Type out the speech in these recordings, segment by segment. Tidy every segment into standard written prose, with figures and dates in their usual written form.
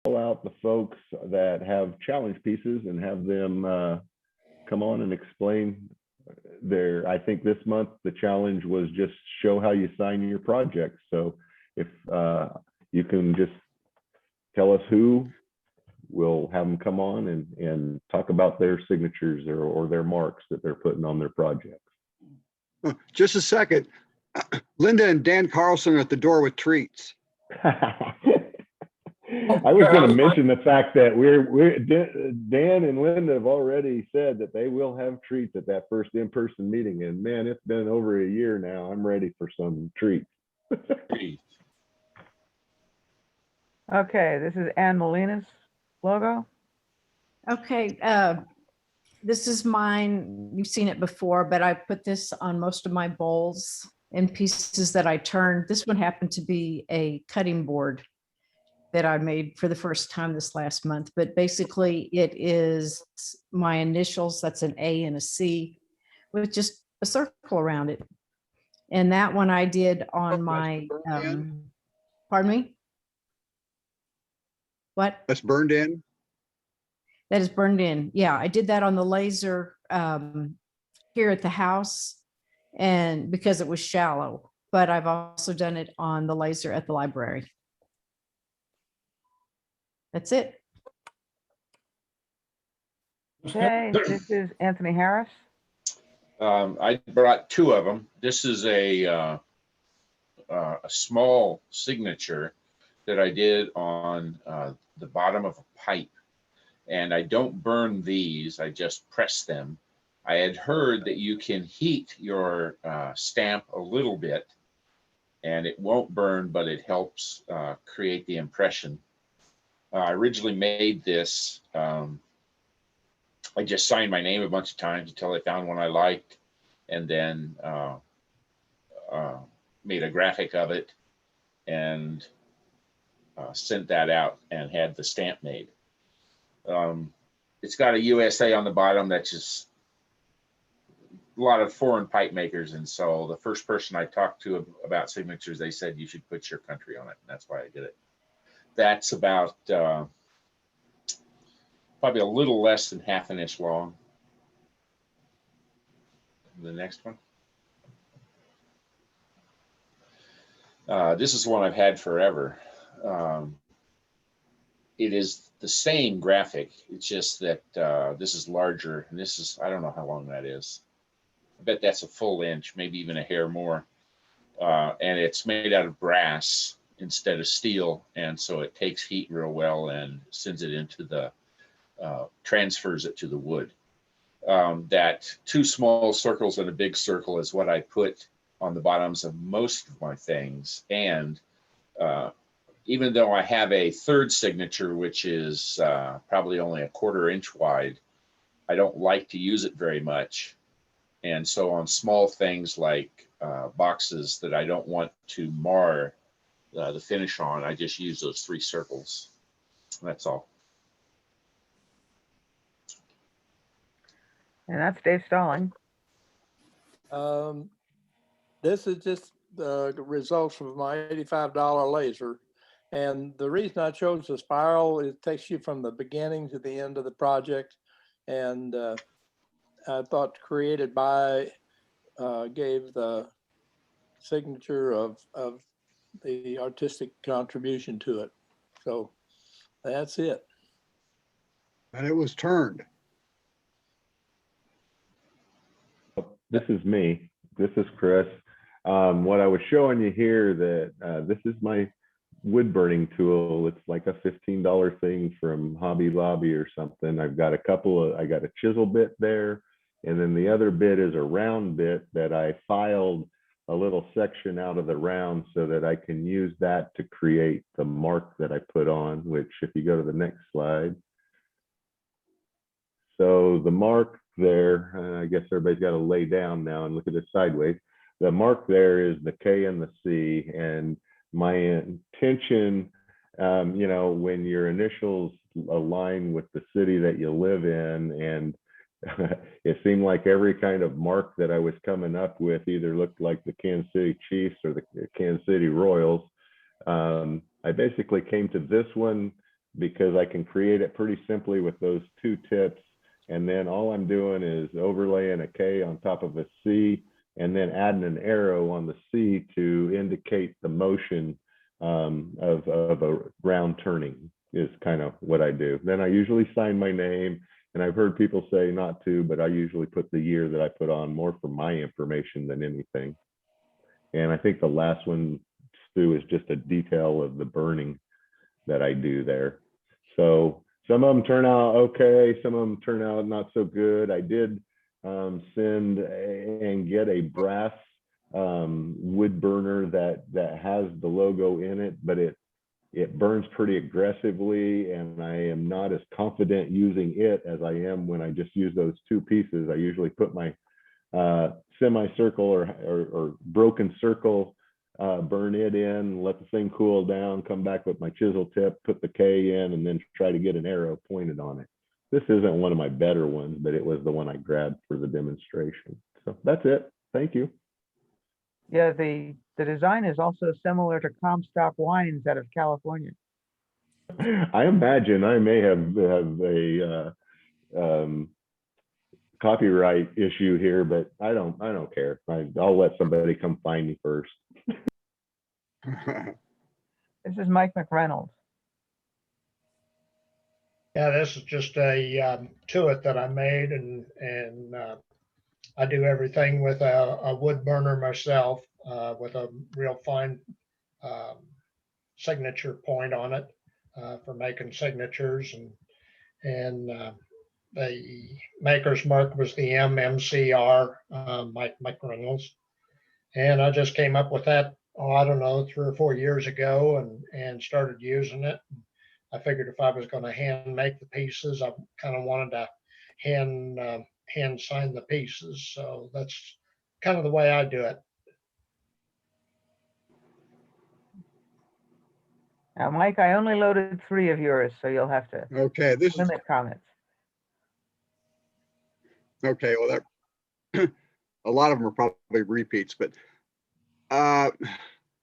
out the folks that have challenge pieces and have them come on and explain I think this month the challenge was just show how you sign your project. So if you can just tell us who, we'll have them come on and talk about their signatures or their marks that they're putting on their projects. Just a second. Linda and Dan Carlson are at the door with treats. I was going to mention the fact that Dan and Linda have already said that they will have treats at that first in-person meeting. And man, it's been over a year now. I'm ready for some treats. Okay, this is Ann Molina's logo. Okay, this is mine. You've seen it before, but I put this on most of my bowls and pieces that I turned. This one happened to be a cutting board that I made for the first time this last month, but basically it is my initials. That's an A and a C with just a circle around it. And that one I did on my, pardon me? What? That's burned in? That is burned in. Yeah, I did that on the laser here at the house, and because it was shallow, but I've also done it on the laser at the library. That's it. Okay, this is Anthony Harris. I brought two of them. This is a small signature that I did on the bottom of a pipe. And I don't burn these, I just press them. I had heard that you can heat your stamp a little bit and it won't burn, but it helps create the impression. I originally made this, I just signed my name a bunch of times until I found one I liked, and then made a graphic of it and sent that out and had the stamp made. It's got a USA on the bottom. That's just a lot of foreign pipe makers. And so the first person I talked to about signatures, they said you should put your country on it. And that's why I did it. That's about probably a little less than half an inch long. The next one. This is one I've had forever. It is the same graphic. It's just that this is larger, and this is, I don't know how long that is. I bet that's a full inch, maybe even a hair more. And it's made out of brass instead of steel, and so it takes heat real well and sends it into the, transfers it to the wood. That two small circles and a big circle is what I put on the bottoms of most of my things. And even though I have a third signature, which is probably only a 1/4 inch wide, I don't like to use it very much. And so on small things like boxes that I don't want to mar the finish on, I just use those 3 circles. That's all. And that's Dave Stalling. This is just the results of my $85 laser. And the reason I chose the spiral, it takes you from the beginning to the end of the project. And I thought created by gave the signature of the artistic contribution to it. So that's it. And it was turned. This is me. This is Chris. What I was showing you here, that this is my wood burning tool. It's like a $15 thing from Hobby Lobby or something. I've got I got a chisel bit there, and then the other bit is a round bit that I filed a little section out of the round so that I can use that to create the mark that I put on, which if you go to the next slide. So the mark there, I guess everybody's got to lay down now and look at it sideways. The mark there is the K and the C, and my intention, you know, when your initials align with the city that you live in, and it seemed like every kind of mark that I was coming up with either looked like the Kansas City Chiefs or the Kansas City Royals. I basically came to this one because I can create it pretty simply with those two tips. And then all I'm doing is overlaying a K on top of a C, and then adding an arrow on the C to indicate the motion of a round turning is kind of what I do. Then I usually sign my name, and I've heard people say not to, but I usually put the year that I put on more for my information than anything. And I think the last one, Stu, is just a detail of the burning that I do there. So some of them turn out okay, some of them turn out not so good. I did send and get a brass wood burner that has the logo in it, but it burns pretty aggressively, and I am not as confident using it as I am when I just use those two pieces. I usually put my semicircle or broken circle, burn it in, let the thing cool down, come back with my chisel tip, put the K in, and then try to get an arrow pointed on it. This isn't one of my better ones, but it was the one I grabbed for the demonstration. So that's it. Thank you. Yeah, the design is also similar to Comstock Wines out of California. I imagine I may have a copyright issue here, but I don't care. I'll let somebody come find me first. This is Mike Mcreynolds. Yeah, this is just a tuit that I made, and I do everything with a wood burner myself, with a real fine signature point on it for making signatures, and the maker's mark was the MCR, Mike Mcreynolds, and I just came up with that, I don't know, 3 or 4 years ago, and started using it. I figured if I was going to hand make the pieces, I kind of wanted to hand sign the pieces. So that's kind of the way I do it. Now, Mike, I only loaded 3 of yours, so you'll have to Okay, this is, limit comments. okay, well, that, a lot of them are probably repeats, but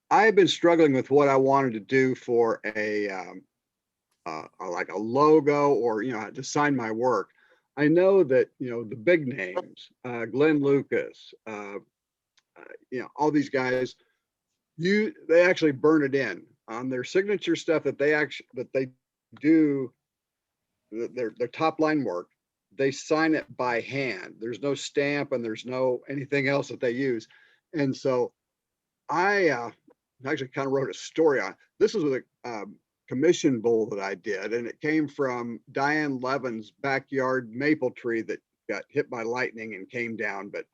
I've been struggling with what I wanted to do for a like a logo, or, you know, to sign my work. I know that, you know, the big names, Glenn Lucas, you know, all these guys, they actually burn it in on their signature stuff that they do, their top line work. They sign it by hand. There's no stamp, and there's no anything else that they use. And so I actually kind of wrote a story on it. This was with a commission bowl that I did, and it came from Diane Levin's backyard maple tree that got hit by lightning and came down. But,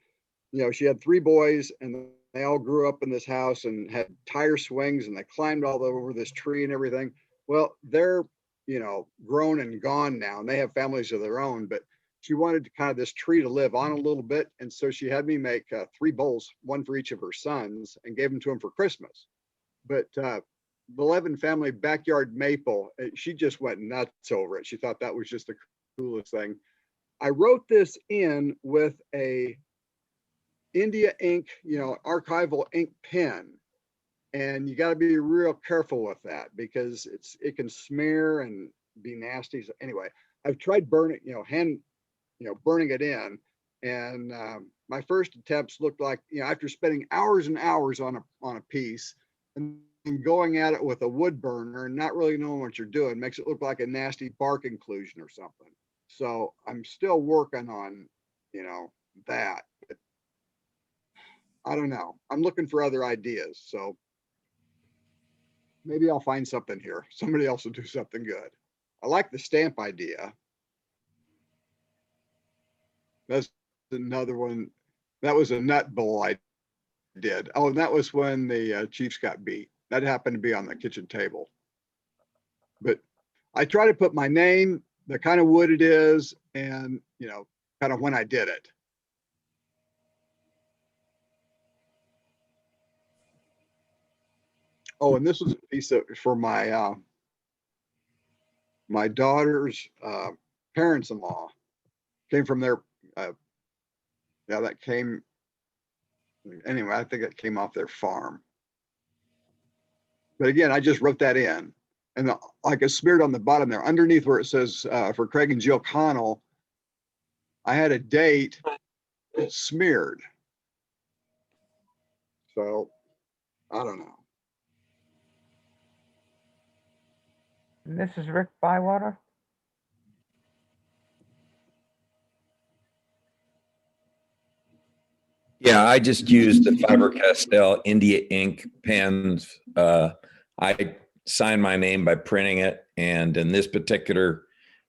you know, she had 3 boys, and they all grew up in this house and had tire swings, and they climbed all over this tree and everything. Well, they're, you know, grown and gone now, and they have families of their own, but she wanted kind of this tree to live on a little bit. And so she had me make 3 bowls, one for each of her sons, and gave them to them for Christmas. But the Levin family backyard maple, she just went nuts over it. She thought that was just the coolest thing. I wrote this in with a India ink, you know, archival ink pen. And you got to be real careful with that, because it can smear and be nasty. So anyway, I've tried burning, you know, burning it in. And my first attempts looked like, you know, after spending hours and hours on a piece, and going at it with a wood burner and not really knowing what you're doing, makes it look like a nasty bark inclusion or something. So I'm still working on, you know, that. But I don't know. I'm looking for other ideas. So maybe I'll find something here. Somebody else will do something good. I like the stamp idea. That's another one. That was a nut bowl I did. Oh, and that was when the Chiefs got beat. That happened to be on the kitchen table. But I try to put my name, the kind of wood it is, and, you know, kind of when I did it. Oh, and this was a piece for my my daughter's parents-in-law. Came from their, yeah, that came, anyway, I think it came off their farm. But again, I just wrote that in. And like it's smeared on the bottom there, underneath where it says for Craig and Jill Connell, I had a date, it's smeared. So I don't know. And this is Rick Bywater. Yeah, I just used the Faber-Castell India ink pens. I sign my name by printing it, and in this particular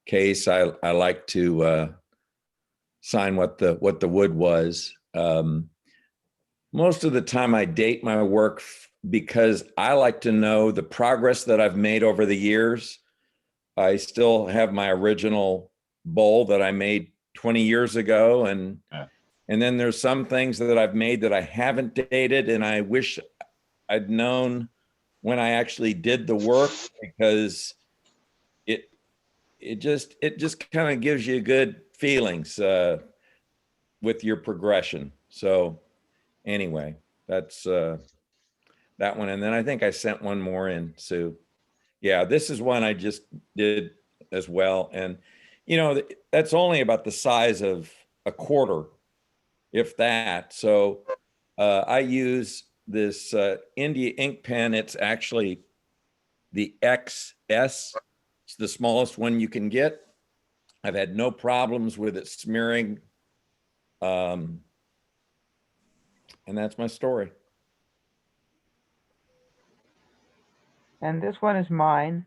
case, I like to sign what the wood was. Most of the time, I date my work because I like to know the progress that I've made over the years. I still have my original bowl that I made 20 years ago, and then there's some things that I've made that I haven't dated, and I wish I'd known when I actually did the work, because it just kind of gives you good feelings with your progression. So anyway, that's that one. And then I think I sent one more in, Sue. Yeah, this is one I just did as well. And, you know, that's only about the size of a quarter, if that. So I use this India ink pen. It's actually the XS. It's the smallest one you can get. I've had no problems with it smearing. And that's my story. And this one is mine.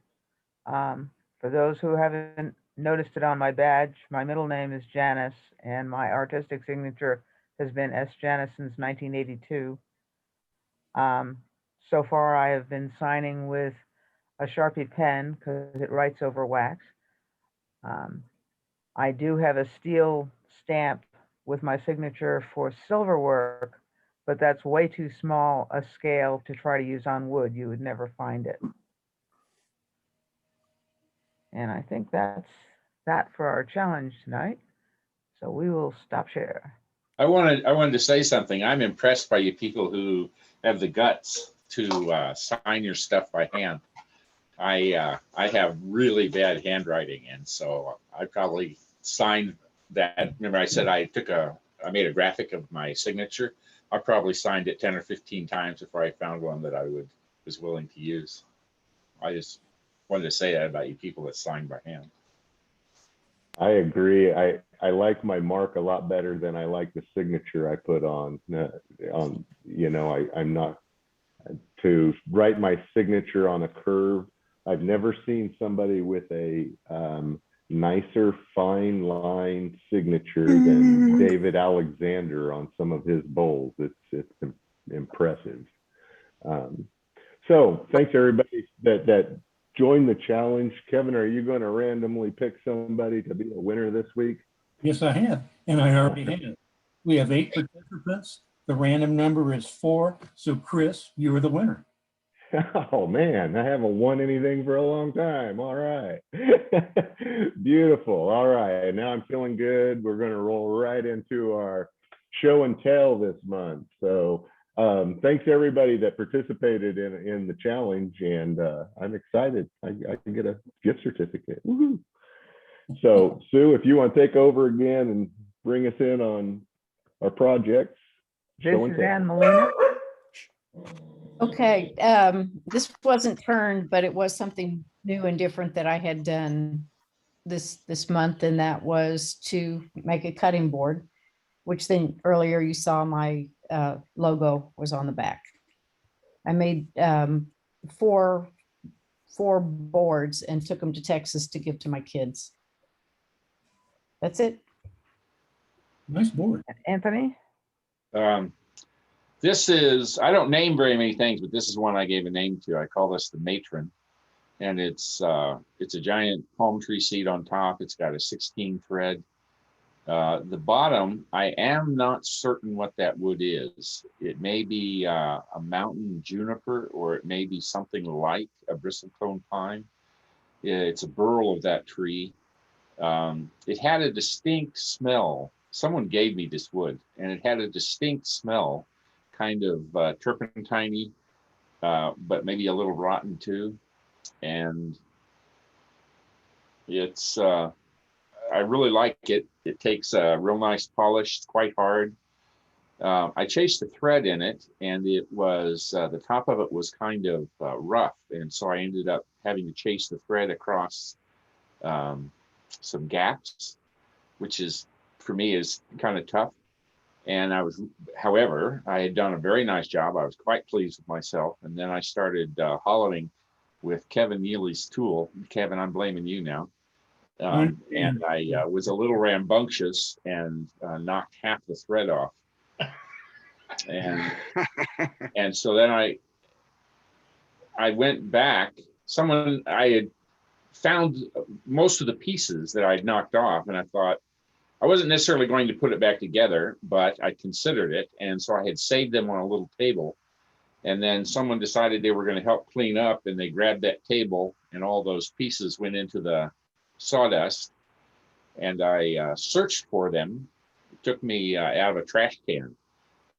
For those who haven't noticed it on my badge, my middle name is Janice, and my artistic signature has been S. Janice since 1982. So far, I have been signing with a Sharpie pen because it writes over wax. I do have a steel stamp with my signature for silver work, but that's way too small a scale to try to use on wood. You would never find it. And I think that's that for our challenge tonight. So we will stop share. I wanted to say something. I'm impressed by you people who have the guts to sign your stuff by hand. I have really bad handwriting, and so I probably signed that. Remember, I said I made a graphic of my signature. I probably signed it 10 or 15 times before I found one that I was willing to use. I just wanted to say that about you people that sign by hand. I agree. I like my mark a lot better than I like the signature I put on. You know, I'm not to write my signature on a curve. I've never seen somebody with a nicer fine line signature than David Alexander on some of his bowls. It's impressive. So thanks everybody that joined the challenge. Kevin, are you going to randomly pick somebody to be a winner this week? Yes, I have, and I already have. We have 8 participants. The random number is 4. So Chris, you are the winner. Oh man, I haven't won anything for a long time. All right. Beautiful. All right. Now I'm feeling good. We're going to roll right into our show and tell this month. So thanks everybody that participated in the challenge, and I'm excited. I can get a gift certificate. Woohoo. So Sue, if you want to take over again and bring us in on our projects. This is Ann Molina. Okay, this wasn't turned, but it was something new and different that I had done this month, and that was to make a cutting board, which then earlier you saw my logo was on the back. I made 4 boards and took them to Texas to give to my kids. That's it. Nice board. Anthony? This is, I don't name very many things, but this is one I gave a name to. I call this the matron. And it's a giant palm tree seat on top. It's got a 16 thread. The bottom, I am not certain what that wood is. It may be a mountain juniper, or it may be something like a bristlecone pine. It's a burl of that tree. It had a distinct smell. Someone gave me this wood, and it had a distinct smell, kind of turpentine-y, but maybe a little rotten too. and it's I really like it. It takes a real nice polish. It's quite hard. I chased the thread in it, and it was the top of it was kind of rough, and so I ended up having to chase the thread across some gaps, which is for me is kind of tough. And however, I had done a very nice job. I was quite pleased with myself, and then I started hollowing with Kevin Neely's tool. Kevin, I'm blaming you now. And I was a little rambunctious and knocked half the thread off. And so then I went back. I had found most of the pieces that I'd knocked off, and I thought I wasn't necessarily going to put it back together, but I considered it, and so I had saved them on a little table. And then someone decided they were going to help clean up, and they grabbed that table, and all those pieces went into the sawdust. And I searched for them. It took me out of a trash can,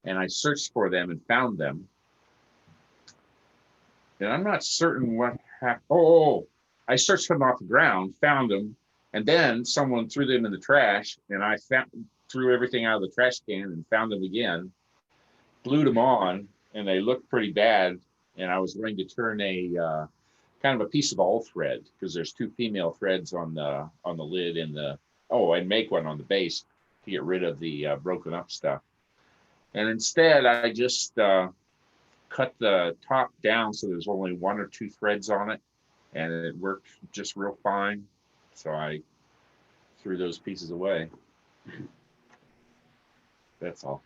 and I searched for them and found them. And I'm not certain what happened. I searched them off the ground, found them, and then someone threw them in the trash, and I threw everything out of the trash can and found them again, glued them on, and they looked pretty bad. And I was going to turn a kind of a piece of all thread, because there's 2 female threads on the lid and and make one on the base to get rid of the broken up stuff. And instead, I just cut the top down so there's only 1 or 2 threads on it, and it worked just real fine. So I threw those pieces away. That's all.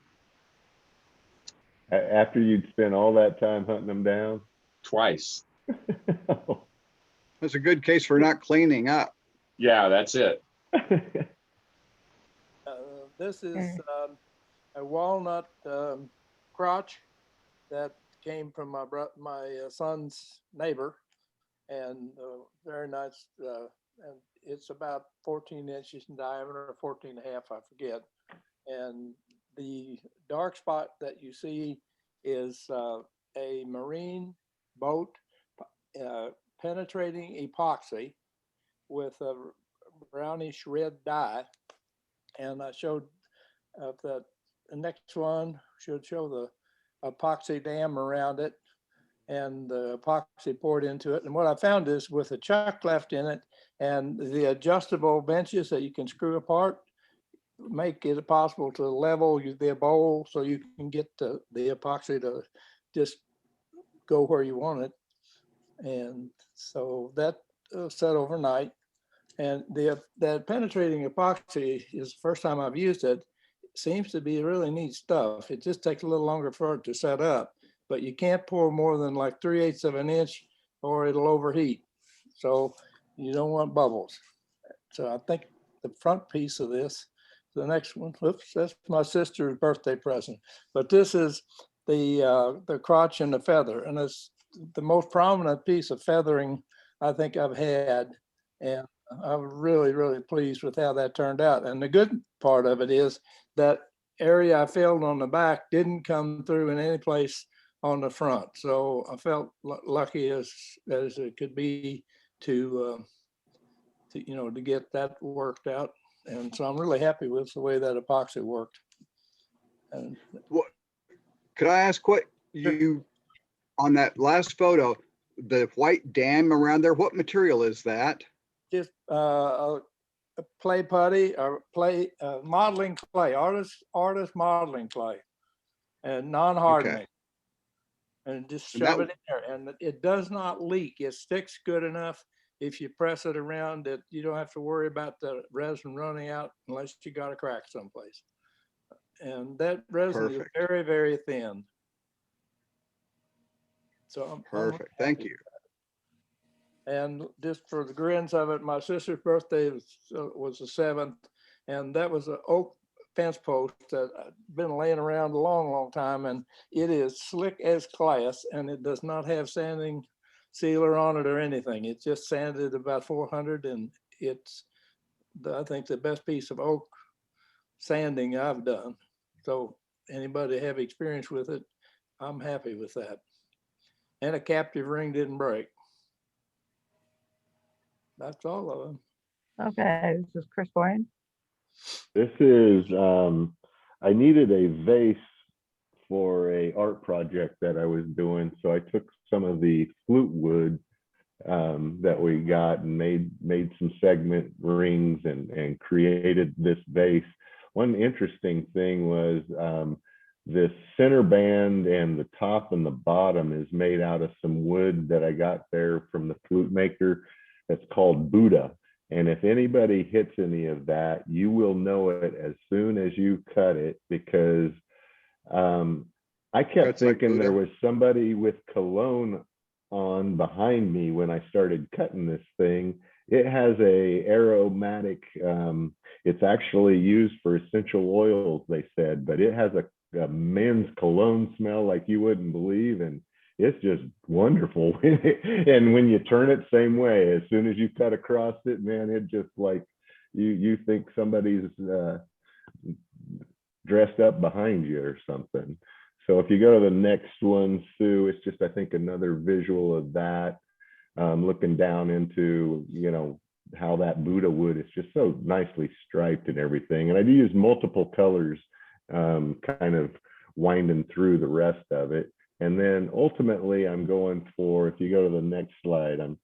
After you'd spent all that time hunting them down? Twice. That's a good case for not cleaning up. Yeah, that's it. This is a walnut crotch that came from my son's neighbor, and very nice. And it's about 14 inches in diameter, or 14 and a half, I forget. And the dark spot that you see is a marine boat penetrating epoxy with a brownish red dye. And I showed that the next one should show the epoxy dam around it and the epoxy poured into it. And what I found is with a chuck left in it and the adjustable benches that you can screw apart, make it possible to level the bowl so you can get the epoxy to just go where you want it. And so that set overnight. And that penetrating epoxy is the first time I've used it. It seems to be really neat stuff. It just takes a little longer for it to set up, but you can't pour more than like 3/8 of an inch or it'll overheat. So you don't want bubbles. So I think the front piece of this, the next one, oops, that's my sister's birthday present. But this is the crotch and the feather, and it's the most prominent piece of feathering I think I've had. And I'm really, really pleased with how that turned out. And the good part of it is that area I filled on the back didn't come through in any place on the front. So I felt lucky as it could be to get that worked out. And so I'm really happy with the way that epoxy worked. And What, could I ask what you, on that last photo, the white dam around there, what material is that? just a play putty or modeling clay, artist modeling clay, and non-hardening. Okay. And just shove it in there, and it does not leak. It sticks good enough. If you press it around, that you don't have to worry about the resin running out unless you got a crack someplace. And that resin is very, very thin. So perfect. Thank you. And just for the grins of it, my sister's birthday was the 7th, and that was an oak fence post that I've been laying around a long, long time, and it is slick as glass, and it does not have sanding sealer on it or anything. It's just sanded about 400, and it's, I think, the best piece of oak sanding I've done. So anybody have experience with it, I'm happy with that. And a captive ring didn't break. That's all of them. Okay, this is Chris Boyne. This is, I needed a vase for a art project that I was doing. So I took some of the flute wood that we got and made some segment rings and created this vase. One interesting thing was this center band and the top and the bottom is made out of some wood that I got there from the flute maker. That's called Buddha. And if anybody hits any of that, you will know it as soon as you cut it, because I kept That's like thinking there Buddha? was somebody with cologne on behind me when I started cutting this thing. It has a aromatic, it's actually used for essential oils, they said, but it has a men's cologne smell like you wouldn't believe. And it's just wonderful. And when you turn it, same way, as soon as you cut across it, man, it just like, you think somebody's dressed up behind you or something. So if you go to the next one, Sue, it's just, I think, another visual of that, looking down into, you know, how that Buddha wood is just so nicely striped and everything. And I do use multiple colors, kind of winding through the rest of it. And then ultimately I'm going for, if you go to the next slide, I'm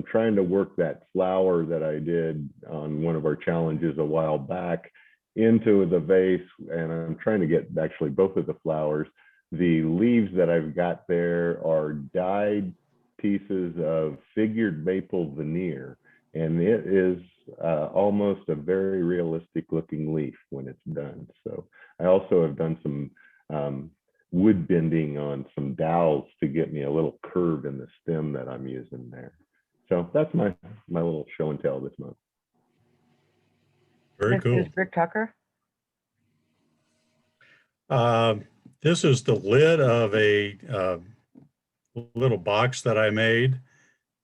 trying to work that flower that I did on one of our challenges a while back into the vase. And I'm trying to get actually both of the flowers. The leaves that I've got there are dyed pieces of figured maple veneer. And it is almost a very realistic looking leaf when it's done. So I also have done some wood bending on some dowels to get me a little curve in the stem that I'm using there. So that's my little show and tell this month. Very This cool. is Rick Tucker. This is the lid of a little box that I made,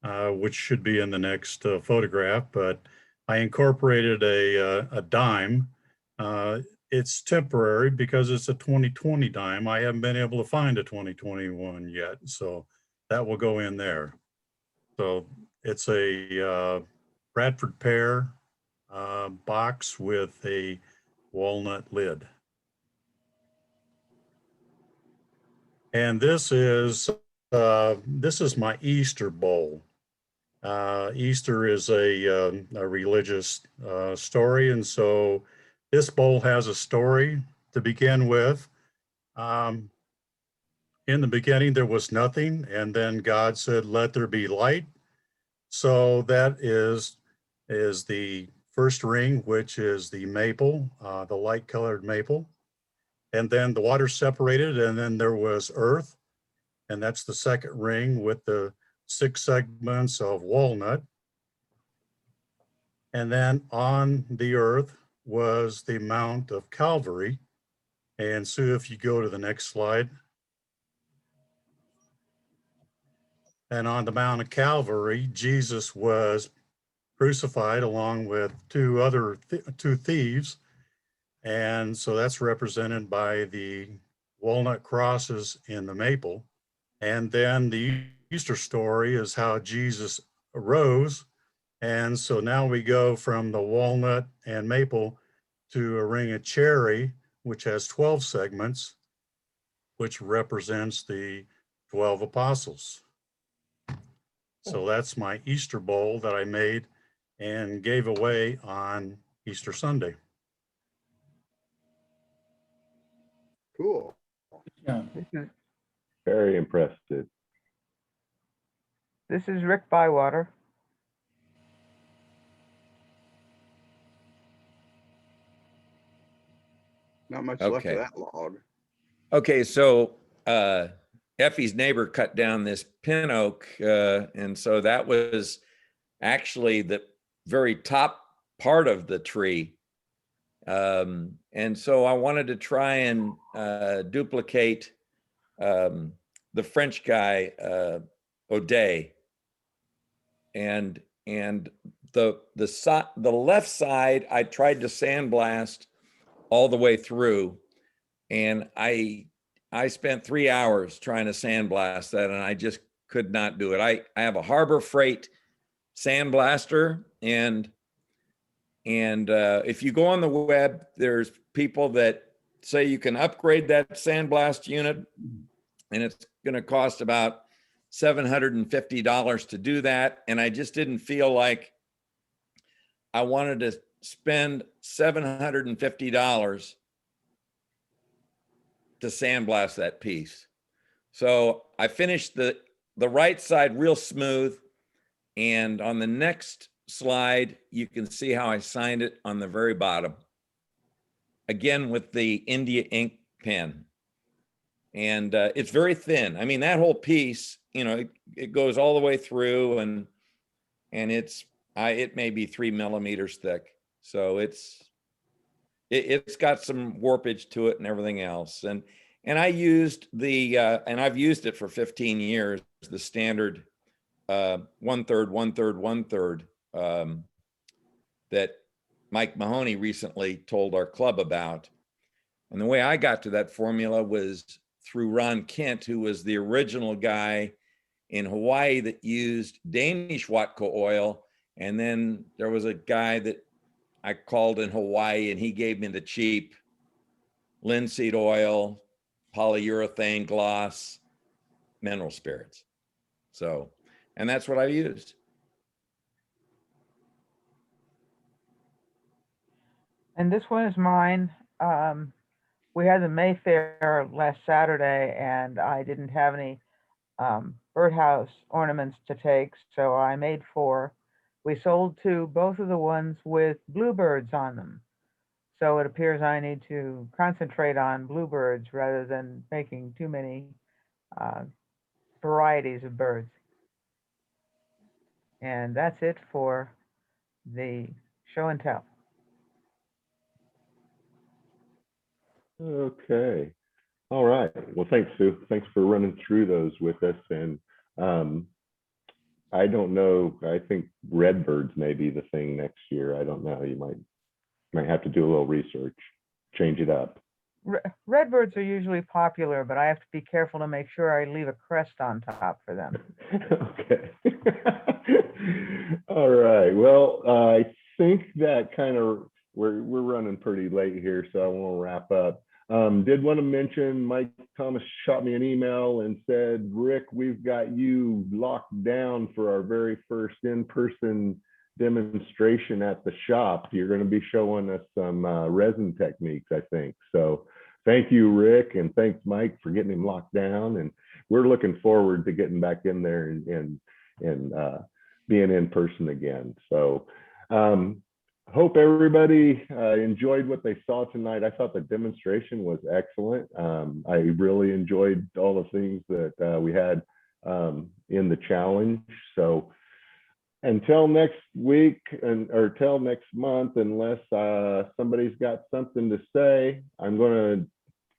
which should be in the next photograph, but I incorporated a dime. It's temporary because it's a 2020 dime. I haven't been able to find a 2021 yet, so that will go in there. So it's a Bradford pear box with a walnut lid. And this is my Easter bowl. Easter is a religious story, and so this bowl has a story to begin with. In the beginning, there was nothing, and then God said, "Let there be light." So that is the first ring, which is the maple, the light-colored maple. And then the water separated, and then there was earth. And that's the second ring with the 6 segments of walnut. And then on the earth was the Mount of Calvary. And Sue, if you go to the next slide. And on the Mount of Calvary, Jesus was crucified along with two thieves. And so that's represented by the walnut crosses in the maple. And then the Easter story is how Jesus arose. And so now we go from the walnut and maple to a ring of cherry, which has 12 segments, which represents the 12 apostles. So that's my Easter bowl that I made and gave away on Easter Sunday. Cool. Yeah. Very impressive. This is Rick Bywater. Not much left Okay. of that log. Okay, so Effie's neighbor cut down this pin oak, and so that was actually the very top part of the tree. And so I wanted to try and duplicate the French guy, O'Day, and the left side I tried to sandblast all the way through, and I spent 3 hours trying to sandblast that, and I just could not do it. I have a Harbor Freight sandblaster, and if you go on the web, there's people that say you can upgrade that sandblast unit, and it's going to cost about $750 to do that. And I just didn't feel like I wanted to spend $750 to sandblast that piece. So I finished the right side real smooth. And on the next slide, you can see how I signed it on the very bottom. Again, with the India ink pen. And it's very thin. I mean, that whole piece, you know, it goes all the way through, and it may be 3 millimeters thick. So it's got some warpage to it and everything else. And I used and I've used it for 15 years, the standard 1/3, 1/3, 1/3 that Mike Mahoney recently told our club about. And the way I got to that formula was through Ron Kent, who was the original guy in Hawaii that used Danish Watco oil. And then there was a guy that I called in Hawaii, and he gave me the cheap linseed oil, polyurethane gloss, mineral spirits. So, and that's what I used. And this one is mine. We had the May Fair last Saturday, and I didn't have any birdhouse ornaments to take, so I made 4. We sold 2, both of the ones with bluebirds on them. So it appears I need to concentrate on bluebirds rather than making too many varieties of birds. And that's it for the show and tell. Okay. All right. Well, thanks, Sue. Thanks for running through those with us. And I don't know, I think redbirds may be the thing next year. I don't know. You might have to do a little research, change it up. Redbirds are usually popular, but I have to be careful to make sure I leave a crest on top for them. Okay. All right. Well, I think that kind of, we're running pretty late here, so I want to wrap up. Did want to mention Mike Thomas shot me an email and said, Rick, we've got you locked down for our very first in-person demonstration at the shop. You're going to be showing us some resin techniques, I think. So thank you, Rick, and thanks, Mike, for getting him locked down. And we're looking forward to getting back in there and being in person again. So hope everybody enjoyed what they saw tonight. I thought the demonstration was excellent. I really enjoyed all the things that we had in the challenge. So until next week or till next month, unless somebody's got something to say, I'm going to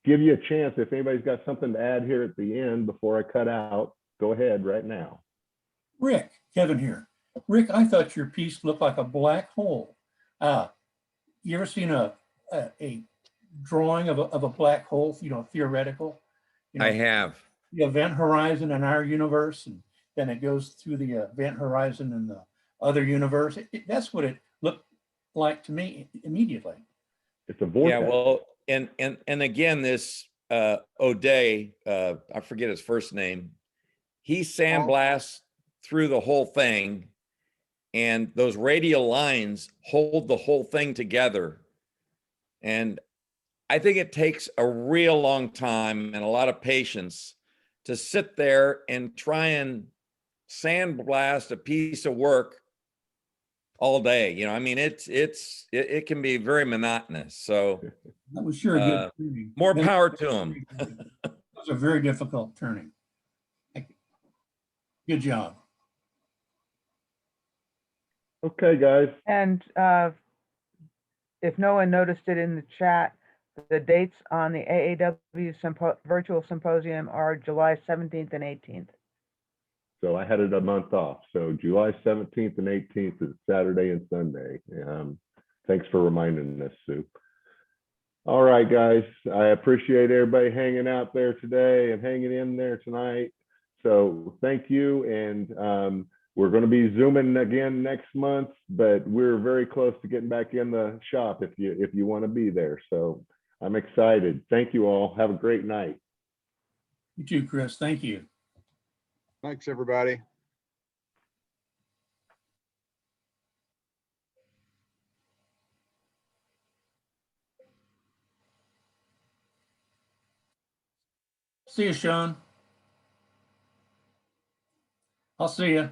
give you a chance. If anybody's got something to add here at the end before I cut out, go ahead right now. Rick, Kevin here. Rick, I thought your piece looked like a black hole. You ever seen a drawing of a black hole, you know, theoretical? You know, I have. The event horizon in our universe, and then it goes through the event horizon in the other universe. That's what it looked like to me immediately. It's a vortex. Yeah, well, and again, this O'Day, I forget his first name, he sandblasts through the whole thing, and those radial lines hold the whole thing together. And I think it takes a real long time and a lot of patience to sit there and try and sandblast a piece of work all day. You know, I mean, it can be very monotonous. So that was sure a good turning. More power to him. It was a very difficult turning. Good job. Okay, guys. And if no one noticed it in the chat, the dates on the AAW virtual symposium are July 17th and 18th. So I had it a month off. So July 17th and 18th is Saturday and Sunday. Thanks for reminding us, Sue. All right, guys. I appreciate everybody hanging out there today and hanging in there tonight. So thank you. And we're going to be Zooming again next month, but we're very close to getting back in the shop if you want to be there. So I'm excited. Thank you all. Have a great night. You too, Chris. Thank you. Thanks, everybody. See you, Sean. I'll see you.